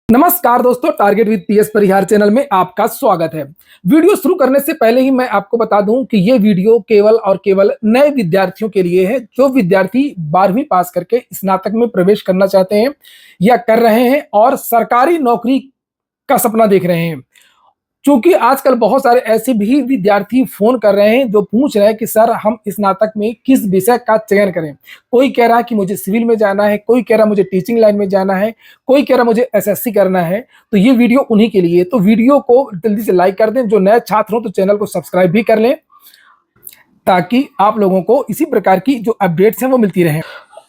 नमस्कार दोस्तों, target with PS Parihar channel में आपका स्वागत है। वीडियो शुरू करने से पहले ही मैं आपको बता दूं कि ये वीडियो केवल और केवल नए विद्यार्थियों के लिए है, जो विद्यार्थी 12वीं पास करके स्नातक में प्रवेश करना चाहते हैं या कर रहे हैं और सरकारी नौकरी का सपना देख रहे हैं। क्योंकि आजकल बहुत सारे ऐसे भी विद्यार्थी फोन कर रहे हैं जो पूछ रहे हैं कि सर हम स्नातक में किस विषय का चयन करें। कोई कह रहा है कि मुझे सिविल में जाना है, कोई कह रहा है मुझे टीचिंग लाइन में जाना है, कोई कह रहा है मुझे एसएससी करना है। तो ये वीडियो उन्हीं के लिए है। तो वीडियो को जल्दी से लाइक कर दें। जो नए छात्र हो तो चैनल को सब्सक्राइब भी कर लें, ताकि आप लोगों को इसी प्रकार की जो अपडेट्स हैं वो मिलती रहें।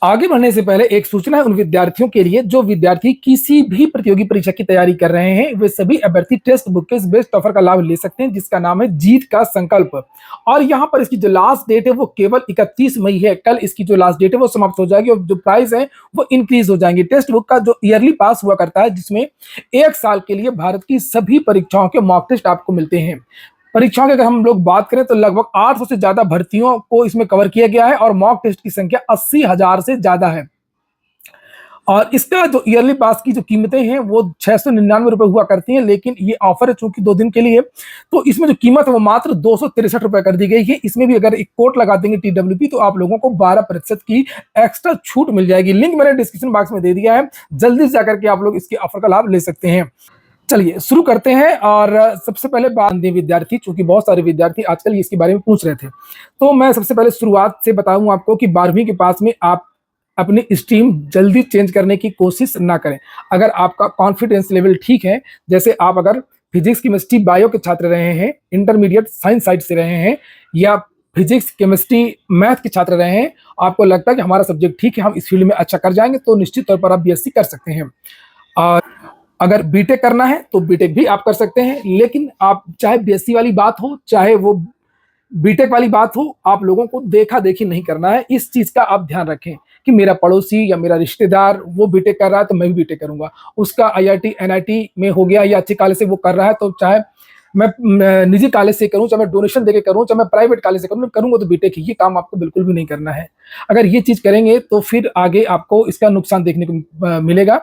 आगे बढ़ने से पहले एक सूचना है उन विद्यार्थियों के लिए जो विद्यार्थी किसी भी प्रतियोगी परीक्षा की तैयारी कर रहे हैं। वे सभी अभ्यर्थी टेक्स्ट बुक के इस बेस्ट ऑफर का लाभ ले सकते हैं, जिसका नाम है जीत का संकल्प। और यहाँ पर इसकी जो लास्ट डेट है वो केवल 31 मई है। कल इसकी जो लास्ट डेट है वो समाप्त हो जाएगी और जो प्राइस है वो इंक्रीज हो जाएंगे। टेक्स्ट बुक का जो ईयरली पास हुआ करता है, जिसमें 1 साल के लिए भारत की सभी परीक्षाओं के मॉक टेस्ट आपको मिलते हैं। परीक्षाओं की अगर हम लोग बात करें तो लगभग 800 से ज्यादा भर्तियों को इसमें कवर किया गया है और मॉक टेस्ट की संख्या 80,000 से ज्यादा है। और इसका जो ईयरली पास की जो कीमतें हैं वो 699 रुपए हुआ करती हैं, लेकिन ये ऑफर है चूंकि 2 दिन के लिए, तो इसमें जो कीमत है वो मात्र 263 रुपए कर दी गई है। इसमें भी अगर एक कोड लगा देंगे TWP तो आप लोगों को 12% की एक्स्ट्रा छूट मिल जाएगी। लिंक मैंने डिस्क्रिप्शन बॉक्स में दे दिया है, जल्दी से जाकर के आप लोग इसके ऑफर का लाभ ले सकते हैं। चलिए शुरू करते हैं। और सबसे पहले बात विद्यार्थी, चूंकि बहुत सारे विद्यार्थी आजकल इसके बारे में पूछ रहे थे, तो मैं सबसे पहले शुरुआत से बताऊं आपको कि 12वीं के पास में आप अपनी स्ट्रीम जल्दी चेंज करने की कोशिश ना करें। अगर आपका कॉन्फिडेंस लेवल ठीक है, जैसे आप अगर फिजिक्स केमिस्ट्री बायो के छात्र रहे हैं, इंटरमीडिएट साइंस साइड से रहे हैं, या फिजिक्स केमिस्ट्री मैथ के छात्र रहे हैं, आपको लगता है कि हमारा सब्जेक्ट ठीक है, हम इस फील्ड में अच्छा कर जाएंगे, तो निश्चित तौर पर आप BSc कर सकते हैं। और अगर बीटेक करना है तो बीटेक भी आप कर सकते हैं, लेकिन आप चाहे BSc वाली बात हो चाहे वो बीटेक वाली बात हो, आप लोगों को देखा देखी नहीं करना है। इस चीज का आप ध्यान रखें कि मेरा पड़ोसी या मेरा रिश्तेदार वो बीटेक कर रहा है तो मैं भी बीटेक करूंगा, उसका IIT NIT में हो गया या अच्छे कॉलेज से वो कर रहा है, तो चाहे मैं निजी कॉलेज से करूं, चाहे मैं डोनेशन देके करूं, चाहे मैं प्राइवेट कॉलेज से करूंगा तो बीटेक ही। ये काम आपको बिल्कुल भी नहीं करना है। अगर ये चीज करेंगे तो फिर आगे आपको इसका नुकसान देखने को मिलेगा।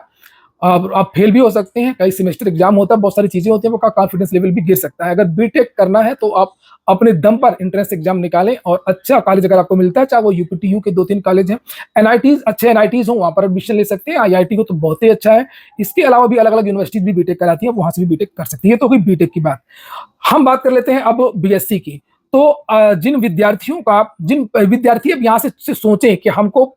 अब आप फेल भी हो सकते हैं, कई सेमेस्टर एग्जाम होता है, बहुत सारी चीजें होती हैं, वो का कॉन्फिडेंस लेवल भी गिर सकता है। अगर बीटेक करना है तो आप अपने दम पर एंट्रेंस एग्जाम निकालें और अच्छा कॉलेज अगर आपको मिलता है, चाहे वो UPTU के 2-3 कॉलेज हैं, NITs अच्छे NITs हो, वहां पर एडमिशन ले सकते हैं। IIT को तो बहुत ही अच्छा है। इसके अलावा भी अलग अलग यूनिवर्सिटीज भी बीटेक कराती है, वहां से भी बीटेक कर सकती है। तो कोई बीटेक की बात। हम बात कर लेते हैं अब BSc की। तो जिन विद्यार्थी अब यहाँ से सोचें कि हमको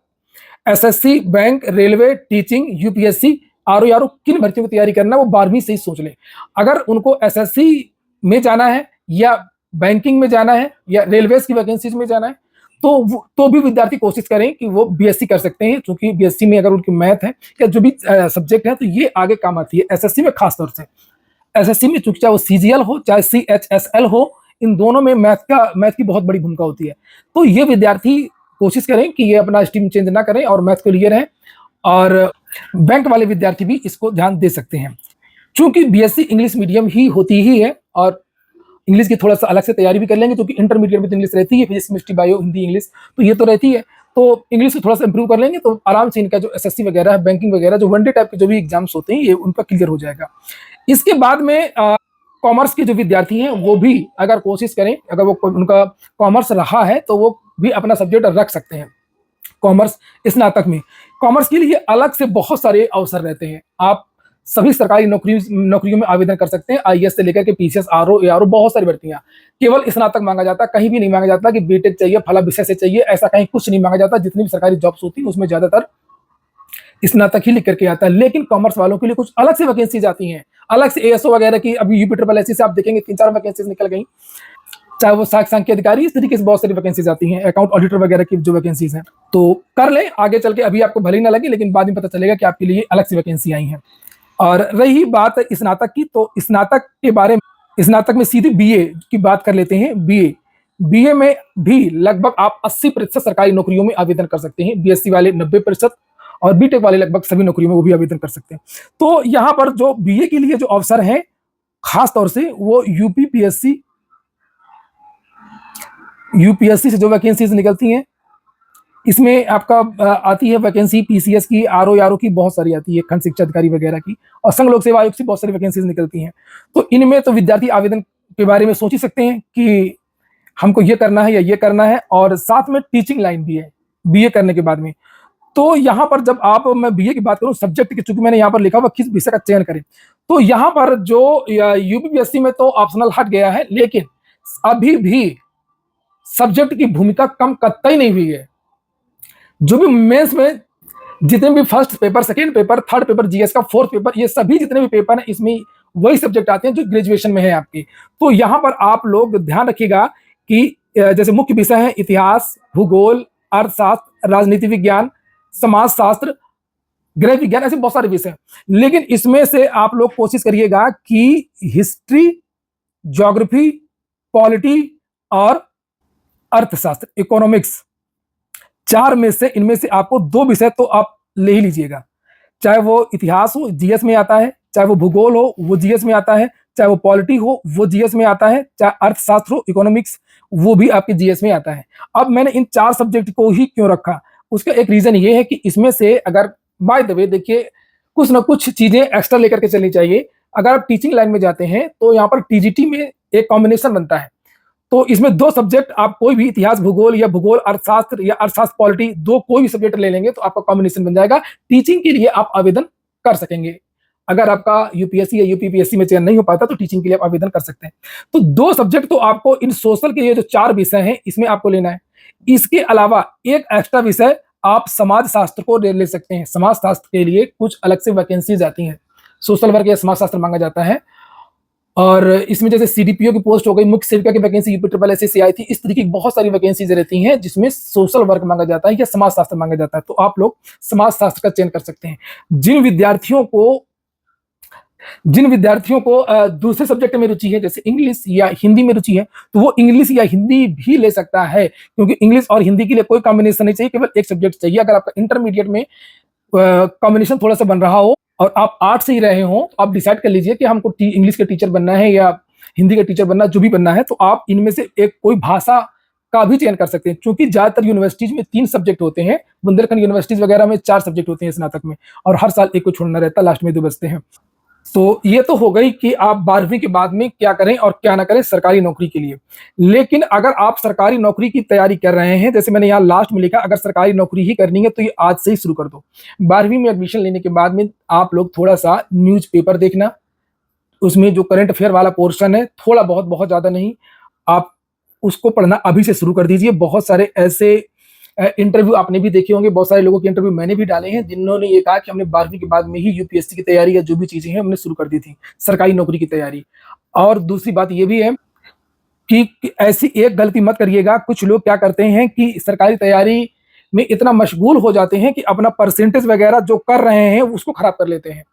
SSC, bank, railway, teaching, UPSC, RO किन भर्तियों की तैयारी करना है, वो 12वीं से ही सोच लें। अगर उनको SSC में जाना है या बैंकिंग में जाना है या रेलवेज की वैकेंसीज में जाना है, तो भी विद्यार्थी कोशिश करें कि वो BSc कर सकते हैं, क्योंकि BSc में अगर उनकी मैथ है या जो भी सब्जेक्ट है तो ये आगे काम आती है। SSC में खासतौर से, SSC में चूंकि चाहे वो CGL हो चाहे CHSL हो, इन दोनों में मैथ की बहुत बड़ी भूमिका होती है। तो ये विद्यार्थी कोशिश करें कि ये अपना स्ट्रीम चेंज ना करें और मैथ को लिए रहें। और बैंक वाले विद्यार्थी भी इसको ध्यान दे सकते हैं, क्योंकि BSc इंग्लिश मीडियम ही होती ही है और इंग्लिश की थोड़ा सा अलग से तैयारी भी कर लेंगे, क्योंकि इंटरमीडिएट में तो इंग्लिश रहती है, physics chemistry bio Hindi English तो ये तो रहती है। तो इंग्लिश को थोड़ा सा इंप्रूव कर लेंगे तो आराम से इनका जो SSC वगैरह है, बैंकिंग वगैरह, जो वनडे टाइप के जो भी एग्जाम्स होते हैं, ये उनका क्लियर हो जाएगा। इसके बाद में कॉमर्स के जो विद्यार्थी हैं वो भी अगर कोशिश करें, अगर वो उनका कॉमर्स रहा है तो वो भी अपना सब्जेक्ट रख सकते हैं कॉमर्स स्नातक में। कॉमर्स के लिए अलग से बहुत सारे अवसर रहते हैं। आप सभी सरकारी नौकरियों में आवेदन कर सकते हैं, IAS से लेकर के PCS, RO, ARO, बहुत सारी भर्तियां। केवल स्नातक मांगा जाता, कहीं भी नहीं मांगा जाता कि बीटेक चाहिए, फला विषय से चाहिए, ऐसा कहीं कुछ नहीं मांगा जाता। जितनी भी सरकारी जॉब्स होती है उसमें ज्यादातर स्नातक ही लिख करके आता है। लेकिन कॉमर्स वालों के लिए कुछ अलग से वैकेंसीज आती हैं, अलग से ASO वगैरह की। अभी UPSSC से आप देखेंगे 3-4 वैकेंसीज निकल गई, चाहे वो सांख्यिकी अधिकारी, इस तरीके से बहुत सारी वैकेंसीज आती हैं, अकाउंट ऑडिटर वगैरह की जो वैकेंसीज हैं। तो कर लें आगे चल के, अभी आपको भले ही ना लगे लेकिन बाद में पता चलेगा कि आपके लिए अलग से वैकेंसी आई हैं। और रही बात स्नातक की, तो स्नातक में सीधी BA की बात कर लेते हैं। BA में भी लगभग आप 80% सरकारी नौकरियों में आवेदन कर सकते हैं। BSc वाले 90% और बीटेक वाले लगभग सभी नौकरियों में वो भी आवेदन कर सकते हैं। तो यहाँ पर जो BA के लिए जो अवसर है खास तौर से वो UPSC से जो वैकेंसीज निकलती हैं, इसमें आपका आती है वैकेंसी पीसीएस की, आरओ की बहुत सारी आती है, खंड शिक्षा अधिकारी वगैरह की, और संघ लोक सेवा आयोग से बहुत सारी वैकेंसीज निकलती हैं। तो इनमें तो विद्यार्थी आवेदन के बारे में सोच ही सकते हैं कि हमको ये करना है या ये करना है, और साथ में टीचिंग लाइन भी है बीए करने के बाद में। तो यहाँ पर जब आप, मैं बीए की बात करूं सब्जेक्ट की, चूंकि मैंने यहाँ पर लिखा हुआ किस विषय का चयन करें, तो यहाँ पर जो यूपीपीएससी में तो ऑप्शनल हट गया है, लेकिन अभी भी सब्जेक्ट की भूमिका कम कतई नहीं हुई है। जो भी मेंस में जितने भी first paper, second paper, third paper, GS का फोर्थ पेपर, ये सभी जितने भी पेपर हैं इसमें वही सब्जेक्ट आते हैं जो ग्रेजुएशन में है आपके। तो यहाँ पर आप लोग ध्यान रखिएगा कि जैसे मुख्य विषय है इतिहास, भूगोल, अर्थशास्त्र, राजनीति विज्ञान, समाजशास्त्र, गृह विज्ञान, ऐसे बहुत सारे विषय हैं। लेकिन इसमें से आप लोग कोशिश करिएगा कि हिस्ट्री, ज्योग्राफी, पॉलिटी और अर्थशास्त्र, इकोनॉमिक्स, चार में से इनमें से आपको दो विषय तो आप ले ही लीजिएगा। चाहे वो इतिहास हो, जीएस में आता है, चाहे वो भूगोल हो, वो जीएस में आता है, चाहे वो पॉलिटी हो, वो जीएस में आता है, चाहे अर्थशास्त्र हो, इकोनॉमिक्स, वो भी आपके जीएस में आता है। अब मैंने इन चार सब्जेक्ट को ही क्यों रखा, उसका एक रीजन ये है कि इसमें से अगर बाय द वे देखिए कुछ ना कुछ चीजें एक्स्ट्रा लेकर के चलनी चाहिए। अगर आप टीचिंग लाइन में जाते हैं तो यहाँ पर टीजीटी में एक कॉम्बिनेशन बनता है, तो इसमें दो सब्जेक्ट आप कोई भी इतिहास भूगोल या भूगोल अर्थशास्त्र या अर्थशास्त्र पॉलिटी, दो कोई भी सब्जेक्ट ले लेंगे तो आपका कॉम्बिनेशन बन जाएगा। टीचिंग के लिए आप आवेदन कर सकेंगे। अगर आपका यूपीएससी या यूपीपीएससी में चयन नहीं हो पाता तो टीचिंग के लिए आप आवेदन कर सकते हैं। तो दो सब्जेक्ट तो आपको इन सोशल के ये जो चार विषय हैं इसमें आपको लेना है। इसके अलावा एक एक्स्ट्रा विषय आप समाज शास्त्र को ले सकते हैं। समाज शास्त्र के लिए कुछ अलग से वैकेंसीज आती हैं, सोशल वर्क या समाज शास्त्र मांगा जाता है, और इसमें जैसे सीडीपीओ की पोस्ट हो गई, मुख्य सेविका की वैकेंसी यूपी से आई थी, इस तरीके की बहुत सारी वैकेंसीज रहती हैं जिसमें सोशल वर्क मांगा जाता है या समाज शास्त्र मांगा जाता है। तो आप लोग समाज शास्त्र का चयन कर सकते हैं। जिन विद्यार्थियों को दूसरे सब्जेक्ट में रुचि है, जैसे इंग्लिश या हिंदी में रुचि है, तो वो इंग्लिश या हिंदी भी ले सकता है, क्योंकि इंग्लिश और हिंदी के लिए कोई कॉम्बिनेशन नहीं चाहिए, केवल एक सब्जेक्ट चाहिए। अगर आपका इंटरमीडिएट में कॉम्बिनेशन थोड़ा सा बन रहा हो और आप आर्ट से ही रहे हो, आप डिसाइड कर लीजिए कि हमको इंग्लिश के टीचर बनना है या हिंदी का टीचर बनना, जो भी बनना है, तो आप इनमें से एक कोई भाषा का भी चयन कर सकते हैं। क्योंकि ज्यादातर यूनिवर्सिटीज में 3 सब्जेक्ट होते हैं, बुंदेलखंड यूनिवर्सिटीज वगैरह में 4 सब्जेक्ट होते हैं स्नातक में, और हर साल एक को छोड़ना रहता है, लास्ट में 2 बचते हैं। तो ये तो हो गई कि आप 12वीं के बाद में क्या करें और क्या ना करें सरकारी नौकरी के लिए। लेकिन अगर आप सरकारी नौकरी की तैयारी कर रहे हैं, जैसे मैंने यहाँ लास्ट में लिखा, अगर सरकारी नौकरी ही करनी है तो ये आज से ही शुरू कर दो। 12वीं में एडमिशन लेने के बाद में आप लोग थोड़ा सा न्यूज़पेपर देखना, उसमें जो करंट अफेयर वाला पोर्शन है, थोड़ा बहुत, बहुत ज्यादा नहीं, आप उसको पढ़ना अभी से शुरू कर दीजिए। बहुत सारे ऐसे इंटरव्यू आपने भी देखे होंगे, बहुत सारे लोगों के इंटरव्यू मैंने भी डाले हैं जिन्होंने ये कहा कि हमने 12वीं के बाद में ही यूपीएससी की तैयारी या जो भी चीजें हैं हमने शुरू कर दी थी, सरकारी नौकरी की तैयारी। और दूसरी बात ये भी है कि ऐसी एक गलती मत करिएगा। कुछ लोग क्या करते हैं कि सरकारी तैयारी में इतना मशगूल हो जाते हैं कि अपना परसेंटेज वगैरह जो कर रहे हैं उसको खराब कर लेते हैं।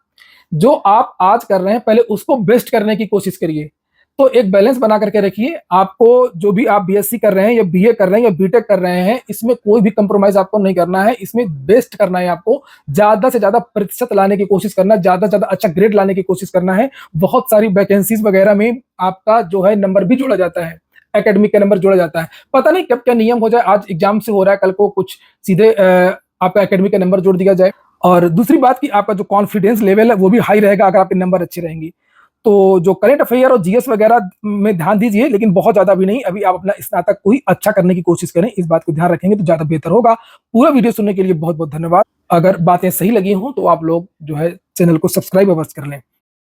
जो आप आज कर रहे हैं पहले उसको बेस्ट करने की कोशिश करिए। तो एक बैलेंस बना करके रखिए। आपको जो भी आप बीएससी कर रहे हैं या बीए कर रहे हैं या बीटेक कर रहे हैं, इसमें कोई भी कंप्रोमाइज आपको नहीं करना है। इसमें बेस्ट करना है, आपको ज्यादा से ज्यादा प्रतिशत लाने की कोशिश करना है, ज्यादा से ज्यादा अच्छा ग्रेड लाने की कोशिश करना है। बहुत सारी वैकेंसीज वगैरह में आपका जो है नंबर भी जोड़ा जाता है, एकेडमिक का नंबर जोड़ा जाता है। पता नहीं कब क्या नियम हो जाए, आज एग्जाम से हो रहा है, कल को कुछ सीधे आपका एकेडमिक का नंबर जोड़ दिया जाए। और दूसरी बात कि आपका जो कॉन्फिडेंस लेवल है वो भी हाई रहेगा अगर आपके नंबर अच्छे रहेंगे। तो जो करंट अफेयर और जीएस वगैरह में ध्यान दीजिए, लेकिन बहुत ज्यादा भी नहीं। अभी आप अपना स्नातक को ही अच्छा करने की कोशिश करें, इस बात को ध्यान रखेंगे तो ज्यादा बेहतर होगा। पूरा वीडियो सुनने के लिए बहुत बहुत धन्यवाद। अगर बातें सही लगी हों तो आप लोग जो है चैनल को सब्सक्राइब अवश्य कर लें।